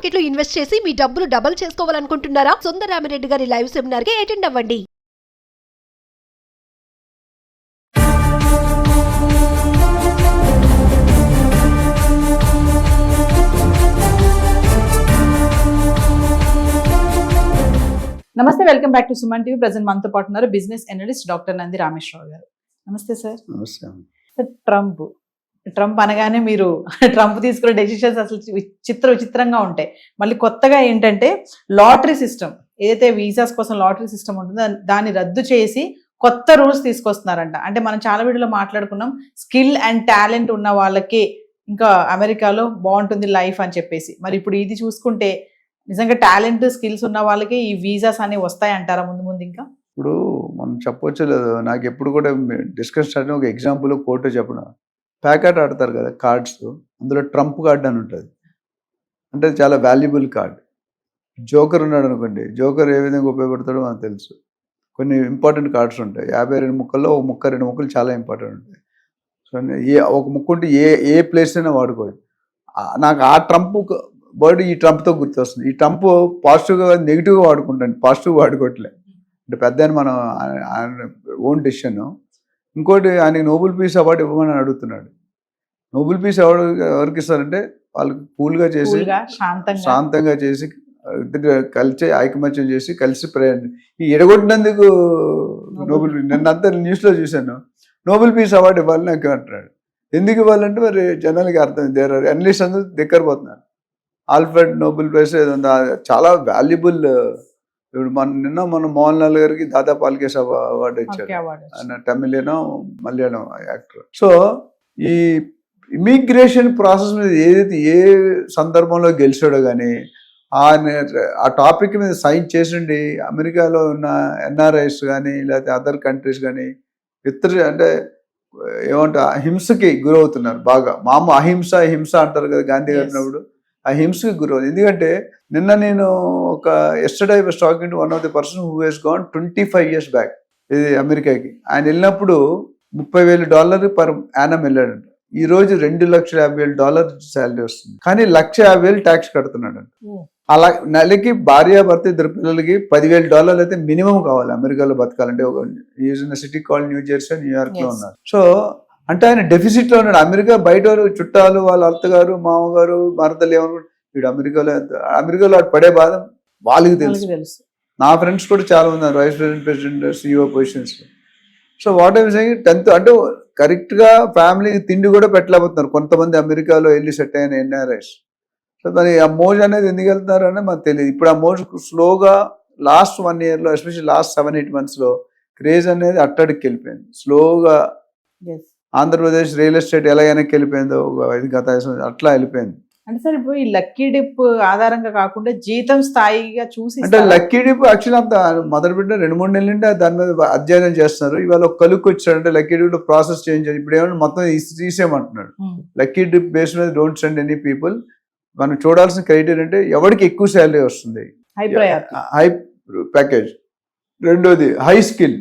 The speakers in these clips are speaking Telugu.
మార్కెట్ లో ఇన్వెస్ట్ చేసి మీ డబ్బులు డబుల్ చేసుకోవాలనుకుంటున్నారా? సుందరరామిరెడ్డి గారి లైవ్ సెమినార్ కి అటెండ్ అవ్వండి. నమస్తే, welcome back to Suman TV. Present మనతో పాటు ఉన్నారు business analyst doctor Nandi Rameshwar Rao గారు. నమస్తే సార్. నమస్తే. ట్రంప్ అనగానే మీరు ట్రంప్ తీసుకునే డెసిషన్స్ అసలు విచిత్రంగా ఉంటాయి. మళ్ళీ కొత్తగా ఏంటంటే లాటరీ సిస్టమ్, ఏదైతే వీసాస్ కోసం లాటరీ సిస్టమ్ ఉంటుందో దాన్ని రద్దు చేసి కొత్త రూల్స్ తీసుకొస్తున్నారంట. అంటే మనం చాలా వీడియోలో మాట్లాడుకున్నాం, స్కిల్ అండ్ టాలెంట్ ఉన్న వాళ్ళకి ఇంకా అమెరికాలో బాగుంటుంది లైఫ్ అని చెప్పేసి. మరి ఇప్పుడు ఇది చూసుకుంటే నిజంగా టాలెంట్ స్కిల్స్ ఉన్న వాళ్ళకి ఈ వీసాస్ అనేవి వస్తాయి అంటారా ముందు ముందు? ఇంకా ఇప్పుడు మనం చెప్పొచ్చు లేదు, నాకు ఎప్పుడు కూడా డిస్కస్ స్టార్ట్ ఒక ఎగ్జాంపుల్ కోర్టు చెప్పడం, ప్యాకెట్ ఆడతారు కదా కార్డ్స్, అందులో ట్రంప్ కార్డ్ అని ఉంటుంది. అంటే చాలా వాల్యుబుల్ కార్డ్. జోకర్ ఉన్నాడు అనుకోండి, జోకర్ ఏ విధంగా ఉపయోగపడతాడో మనకు తెలుసు. కొన్ని ఇంపార్టెంట్ కార్డ్స్ ఉంటాయి, 52 ముక్కల్లో ఒక ముక్క 2 ముక్కలు చాలా ఇంపార్టెంట్ ఉంటాయి. సో ఒక ముక్క ఉంటే ఏ ప్లేస్ అయినా వాడుకోవచ్చు. నాకు ఆ ట్రంప్ వర్డ్ ఈ ట్రంప్తో గుర్తొస్తుంది. ఈ ట్రంప్ పాజిటివ్గా నెగిటివ్గా వాడుకుంటాను, పాజిటివ్గా వాడుకోవట్లే. అంటే పెద్ద మనం ఓన్ డెసిషన్. ఇంకోటి ఆయనకి నోబెల్ పీస్ అవార్డు ఇవ్వమని అడుగుతున్నాడు. నోబెల్ పీస్ అవార్డు ఎవరికి ఇస్తారంటే వాళ్ళకి కూల్గా చేసి, శాంతంగా చేసి, కలిసి ఐకమత్యం చేసి కలిసి ఈ ఎడగొట్టినందుకు నోబెల్ పీస్. నిన్నంతా న్యూస్లో చూశాను, నోబెల్ పీస్ అవార్డు ఇవ్వాలి నాకు అంటున్నాడు. ఎందుకు ఇవ్వాలంటే మరి జనాలకి అర్థం, దేర్ ఆర్ అనలిస్ట్ అందరూ దగ్గర పోతున్నారు. ఆల్ఫ్రెడ్ నోబెల్ ప్రైజ్ చాలా వాల్యుబుల్. ఇప్పుడు మన మోహన్ లాల్ గారికి దాదా పాల్కేస్ అవార్డు ఇచ్చారు, ఆయన తమిళనో మలయాళం యాక్టర్. సో ఈ ఇమిగ్రేషన్ ప్రాసెస్ మీద ఏదైతే ఏ సందర్భంలో గెలిచాడో కానీ ఆ టాపిక్ మీద సైన్ చేసిండి అమెరికాలో ఉన్న ఎన్ఆర్ఐస్ కానీ లేకపోతే అదర్ కంట్రీస్ కానీ అంటే ఏమంటా హింసకి గురవుతున్నారు బాగా. అహింస హింస అంటారు కదా గాంధీ గారినప్పుడు, ఆ హింసకి గురవుతుంది. ఎందుకంటే నిన్న నేను yesterday I was talking to one of the person who he's gone 25 years back ఇది అమెరికాకి. ఆయన వెళ్ళినప్పుడు $30,000 పర్ యానం వెళ్ళాడంట. ఈ రోజు $2,50,000 శాలరీ వస్తుంది, కానీ $150,000 ట్యాక్స్ కడుతున్నాడంట. అలా నెలకి భార్యాభర్త 2 పిల్లలకి $10,000 అయితే మినిమం కావాలి అమెరికాలో బతకాలంటే. ఒక city call new Jersey, New York లో ఉన్నారు. సో అంటే ఆయన డెఫిసిట్ లో ఉన్నాడు. అమెరికా బయట చుట్టాలు, వాళ్ళ అత్తగారు, మామగారు, భర్తలు ఏమనుకుంటారు, వీడు అమెరికాలో పడే బాధ వాళ్ళకి తెలుసు. నా ఫ్రెండ్స్ కూడా చాలా ఉన్నారు vice president, CEO positions. So what I saying, 10th అంటే కరెక్ట్ గా ఫ్యామిలీకి తిండి కూడా పెట్టలేకపోతున్నారు కొంతమంది అమెరికాలో వెళ్ళి సెట్ అయిన ఎన్ఆర్ఐస్. సో మరి ఆ మోజ్ అనేది ఎందుకు వెళ్తున్నారు అనేది మనకు తెలియదు. ఇప్పుడు ఆ మోజ్ స్లోగా లాస్ట్ 1 year లో, ఎస్పెషల్లీ లాస్ట్ 7-8 months లో క్రేజ్ అనేది అట్టడికి వెళ్ళిపోయింది స్లోగా. ఆంధ్రప్రదేశ్ రియల్ ఎస్టేట్ ఎలా వెనక్కి వెళ్ళిపోయిందో గత అట్లా వెళ్ళిపోయింది. అంటే సార్ ఇప్పుడు ఈ లక్కీ డిప్ ఆధారంగా కాకుండా జీతం స్థాయిగా చూసి, అంటే లక్కీ డిప్ యాక్చువల్ అంత మొదలు పెట్టిన 2-3 నెలల నుండి దాని మీద అధ్యయనం చేస్తున్నారు. ఇవాళ ఒక కలుక్కి వచ్చాడంటే లక్కీ డిప్ లో ప్రాసెస్ చేంజ్ అయ్యి ఇప్పుడు ఏమన్నా మొత్తం తీసేయమంటున్నాడు. లక్కీ డిప్ బేస్ మీద డోంట్ సెండ్ ఎనీ పీపుల్. మనం చూడాల్సిన క్రైటీరియా అంటే ఎవరికి ఎక్కువ శాలరీ వస్తుంది, హై ప్యాకేజ్. రెండోది హై స్కిల్.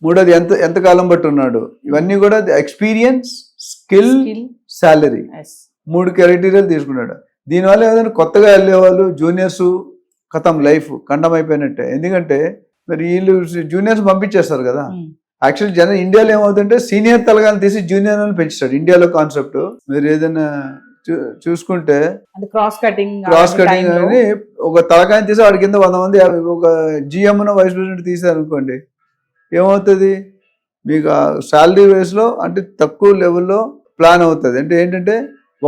మూడోది ఎంత కాలం బట్టి ఉన్నాడు. ఇవన్నీ కూడా ఎక్స్పీరియన్స్, స్కిల్, శాలరీ, 3 క్రైటీరియాలు తీసుకున్నాడు. దీనివల్ల ఏదైనా కొత్తగా వెళ్ళేవాళ్ళు జూనియర్స్ కథం లైఫ్ ఖండం అయిపోయినట్టే. ఎందుకంటే మరి వీళ్ళు జూనియర్స్ పంపించేస్తారు కదా. యాక్చువల్లీ ఇండియాలో ఏమవుతుంటే సీనియర్ తలగాని తీసి జూనియర్ అని పెంచుతాడు ఇండియాలో కాన్సెప్ట్. మీరు ఏదైనా చూసుకుంటే క్రాస్ కటింగ్ అని ఒక తలకాయని తీసి వాడి కింద 100 మంది, ఒక జిఎం వైస్ ప్రెసిడెంట్ తీసారు అనుకోండి, ఏమవుతుంది మీకు శాలరీ వేస్లో అంటే తక్కువ లెవెల్లో ప్లాన్ అవుతుంది. అంటే ఏంటంటే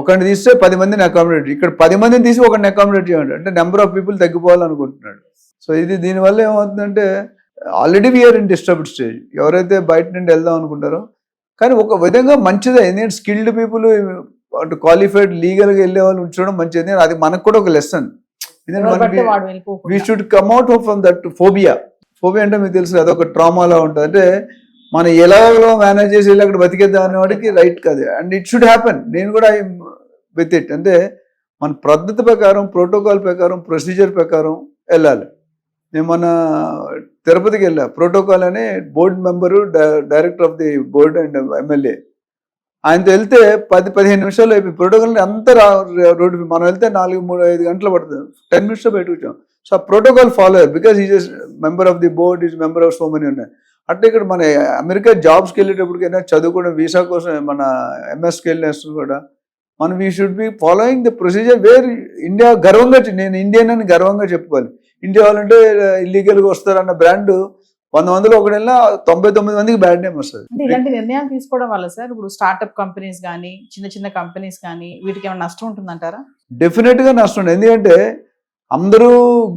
ఒకరిని తీస్తే 10 మందిని అకామిడేట్, ఇక్కడ 10 మందిని తీసి ఒకరిని అకామిడేట్ చేయండి అంటే నెంబర్ ఆఫ్ పీపుల్ తగ్గిపోవాలనుకుంటున్నాడు. సో దీనివల్ల ఏమవుతుందంటే already we're in disturbed stage. ఎవరైతే బయట నుండి వెళ్దాం అనుకుంటారో, కానీ ఒక విధంగా మంచిదే. ఎందుకంటే స్కిల్డ్ పీపుల్ అంటే క్వాలిఫైడ్ లీగల్గా వెళ్ళే వాళ్ళు ఉంచడం మంచిది. అది మనకు కూడా ఒక lesson. We should come out from that phobia. Phobia అంటే మీకు తెలుసు అదొక ట్రామాలా ఉంటుంది. అంటే మనం ఎలాగో మేనేజ్ చేసి వెళ్ళి అక్కడ బతికేద్దాం అనేవాడికి రైట్ కాదు. And it should happen. నేను కూడా ఐ విత్ ఇట్. అంటే మన పద్ధతి ప్రకారం, ప్రోటోకాల్ ప్రకారం, ప్రొసీజర్ ప్రకారం వెళ్ళాలి. నేను మన తిరుపతికి వెళ్ళా, ప్రోటోకాల్ అనే board member, director of the board and MLA, ఆయనతో వెళ్తే 10-15 నిమిషాలు అయిపోయి ప్రోటోకాల్ అంతా రోడ్డు మనం వెళ్తే 4-3-5 గంటలు పడుతుంది, 10 మినిట్స్లో బయటకు వచ్చాం. సో ఆ ప్రోటోకాల్ ఫాలో అయ్యారు because is member of the board, is member of so many ఉన్నాయి. అంటే ఇక్కడ మన అమెరికా జాబ్స్కి వెళ్ళేటప్పటికైనా చదువుకోవడం వీసా కోసం మన ఎంఎస్కి వెళ్ళినప్పుడు కూడా మనం we should be following the procedure where India గర్వంగా నేను ఇండియన్ అని గర్వంగా చెప్పుకోవాలి. ఇండియా వాళ్ళంటే ఇల్లీగల్గా వస్తారన్న బ్రాండ్ 100 మందిలో ఒకటి వెళ్ళినా 99 మందికి బ్యాడ్ నేమ్ వస్తుంది. అంటే ఇలాంటి నిర్ణయాలు తీసుకోవడం వల్ల సార్ ఇప్పుడు స్టార్ట్అప్ కంపెనీస్ కానీ చిన్న చిన్న కంపెనీస్ కానీ వీటికి ఏమైనా నష్టం ఉంటుందంటారా? డెఫినెట్గా నష్టం ఉంది. ఎందుకంటే అందరూ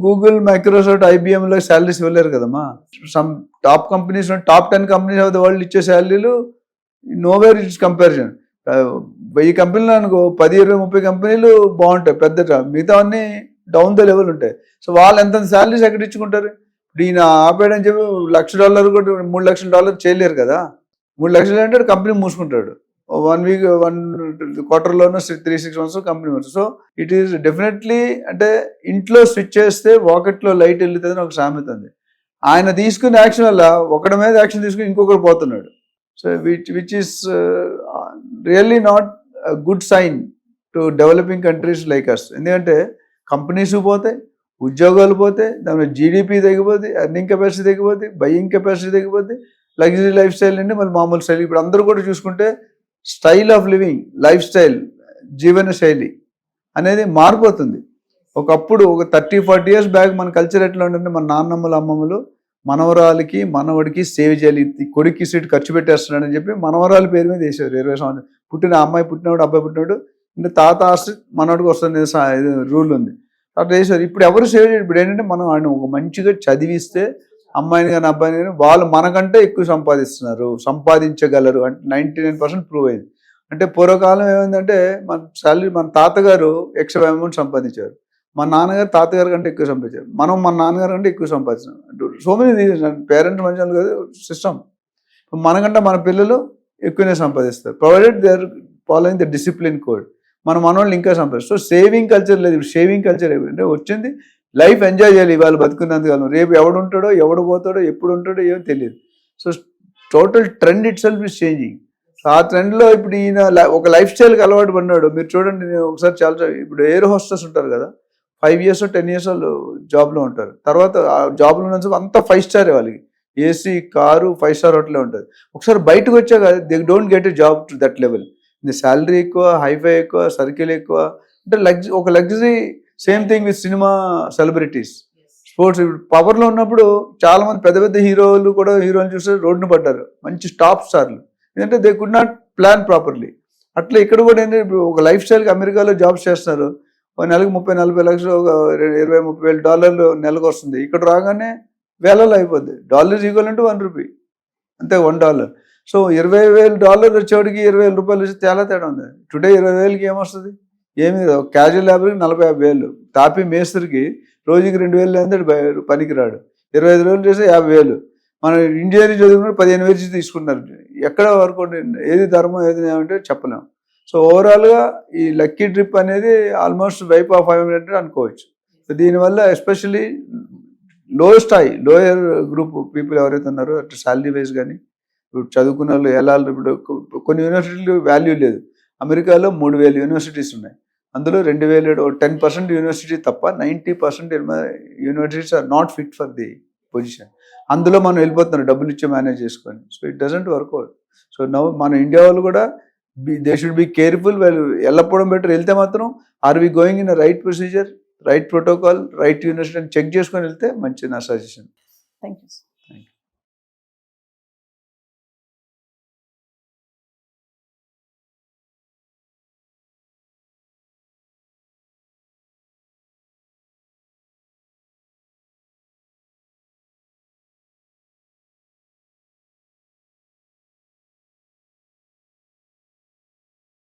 గూగుల్, మైక్రోసాఫ్ట్, ఐబిఎంలో శాలరీస్ ఇవ్వలేరు కదమ్మా. Some top companies, top 10 companies of the world ఇచ్చే శాలరీలు నోవేర్ ఇట్స్ కంపారిజన్. 1000 కంపెనీలు అనుకో 10-20-30 కంపెనీలు బాగుంటాయి పెద్ద, మిగతా అన్ని డౌన్ ద లెవెల్ ఉంటాయి. సో వాళ్ళు ఎంత శాలరీస్ ఎక్కడ ఇచ్చుకుంటారు? ఇప్పుడు ఈయన ఆపాడని చెప్పి $1,00,000 కూడా $3,00,000 చేయలేరు కదా. 3 లక్షలు అంటే కంపెనీ మూసుకుంటాడు. 1 వీక్ 1 క్వార్టర్లోనూ 3-6 months కంపెనీ మూసు. సో ఇట్ ఈస్ డెఫినెట్లీ అంటే ఇంట్లో స్విచ్ చేస్తే వాకెట్లో లైట్ వెళ్తుందని ఒక సామెత ఉంది. ఆయన తీసుకునే యాక్షన్ వల్ల ఒకటి మీద యాక్షన్ తీసుకుని ఇంకొకరు పోతున్నాడు. So which is really not good sign to developing countries like us. ఎందుకంటే కంపెనీస్ పోతాయి, ఉద్యోగాలు పోతే, దాని జీడిపి తగ్గిపోద్ది, ఎర్నింగ్ కెపాసిటీ తగ్గిపోద్ది, బయ్యింగ్ కెపాసిటీ తగ్గిపోద్ది, లగ్జరీ లైఫ్ స్టైల్ నుండి మళ్ళీ మామూలు స్టైల్. ఇప్పుడు అందరూ కూడా చూసుకుంటే style of living, life style, జీవన శైలి అనేది మారిపోతుంది. ఒకప్పుడు ఒక 30-40 years బ్యాక్ మన కల్చర్ ఎట్లా ఉంటుందంటే మన నాన్నమ్మలు అమ్మమ్మలు మనవరాలకి మనవడికి సేవ్ చేయాలి, కొడుక్కి సీట్ ఖర్చు పెట్టేస్తున్నాడని చెప్పి మనవరాల పేరు మీద వేసారు. 20 సంవత్సరాలు పుట్టిన అమ్మాయి పుట్టినవాడు అబ్బాయి పుట్టినవాడు అంటే తాత ఆస్తి మనవాడికి వస్తుంది రూల్ ఉంది అట్లా వేసారు. ఇప్పుడు ఎవరు సేవ్ చేయరు. ఇప్పుడు ఏంటంటే మనం ఆయన ఒక మంచిగా చదివిస్తే అమ్మాయిని కానీ అబ్బాయిని కానీ వాళ్ళు మనకంటే ఎక్కువ సంపాదించగలరు అంటే 99% ప్రూవ్ అయింది. అంటే పూర్వకాలం ఏమైందంటే మన శాలరీ మన తాతగారు ఎక్స్ట్రా అమౌంట్ సంపాదించారు, మన నాన్నగారు తాతగారు కంటే ఎక్కువ సంపాదించారు, మనం మన నాన్నగారు కంటే ఎక్కువ సంపాదించాం. సో మెనీ పేరెంట్స్ మంచి కాదు సిస్టమ్. మనకంటే మన పిల్లలు ఎక్కువనే సంపాదిస్తారు provided they are following the discipline code. మన మనవాళ్ళు ఇంకా సంపాదిస్తారు. సో సేవింగ్ కల్చర్ లేదు. ఇప్పుడు సేవింగ్ కల్చర్ అంటే వచ్చింది లైఫ్ ఎంజాయ్ చేయాలి. ఇవాళ బతుకున్నందుకు రేపు ఎవడు ఉంటాడో ఎవడు పోతాడో ఎప్పుడు ఉంటాడో ఏమో తెలియదు. So total trend it self is changing. ఆ ట్రెండ్లో ఇప్పుడు ఈయన ఒక లైఫ్ స్టైల్కి అలవాటు పడినాడు. మీరు చూడండి, నేను ఒకసారి చాలా ఇప్పుడు ఎయిర్ హోస్టెస్ ఉంటారు కదా, 5 years 10 years వాళ్ళు జాబ్లో ఉంటారు. తర్వాత ఆ జాబ్లో ఉన్న అంతా 5 star వాళ్ళకి ఏసీ, కారు, 5 star హోటలే ఉంటుంది. ఒకసారి బయటకు వచ్చాక they don't get a job to that level. Salary ఎక్కువ, హైఫై ఎక్కువ, సర్కిల్ ఎక్కువ, అంటే ఒక luxury. Same thing with cinema celebrities, sports. పవర్లో ఉన్నప్పుడు చాలా మంది పెద్ద పెద్ద హీరోలు కూడా హీరోలు చూస్తే రోడ్డును పడ్డారు, మంచి టాప్ స్టార్లు. ఎందుకంటే they could not plan properly. అట్లా ఇక్కడ కూడా ఏంటంటే ఇప్పుడు ఒక లైఫ్ స్టైల్కి అమెరికాలో జాబ్స్ చేస్తున్నారు, ఒక నెలకు 30-40 లక్షలు, ఒక $20-30,000 నెలకు వస్తుంది. ఇక్కడ రాగానే వేలలో అయిపోద్ది. డాలర్ ఈక్వల్ $1 అంతే, $1. సో $20,000 వచ్చేవాడికి $20,000 వచ్చి చాలా తేడా ఉంది. టుడే 20,000కి ఏమొస్తుంది? ఏమి క్యాజువల్ లేబర్కి 40-50,000, తాపి మేస్త్రికి రోజుకి 2,000 అంటే పనికి రాడు. 25 రోజులు చేస్తే 50,000. మన ఇంజనీరింగ్ చదువుకున్న 15,000 తీసుకుంటున్నారు. ఎక్కడ వరకు ఏది ధర్మం ఏది ఏమంటే చెప్పలేము. సో ఓవరాల్గా ఈ లక్కీ ట్రిప్ అనేది ఆల్మోస్ట్ వైప్ ఆఫ్ 500 అనుకోవచ్చు. సో దీనివల్ల ఎస్పెషల్లీ లోయర్ గ్రూప్ పీపుల్ ఎవరైతే ఉన్నారో అటు శాలరీ వైజ్ కానీ ఇప్పుడు చదువుకున్న వాళ్ళు ఎలా, ఇప్పుడు కొన్ని యూనివర్సిటీలు వాల్యూ లేదు. అమెరికాలో 3,000 యూనివర్సిటీస్ ఉన్నాయి. అందులో 2,000 10% యూనివర్సిటీ తప్ప 90% universities are not fit for the position. అందులో మనం వెళ్ళిపోతున్నాం డబ్బులు ఇచ్చి మేనేజ్ చేసుకొని. So it doesn't work out. So now మన ఇండియా వాళ్ళు కూడా దే షుడ్ బి కేర్ఫుల్. వాళ్ళు వెళ్ళకపోవడం బెటర్. వెళ్తే మాత్రం are we going in right procedure, right protocol, right university అని చెక్ చేసుకొని వెళ్తే మంచి నా సజెషన్. Thank you.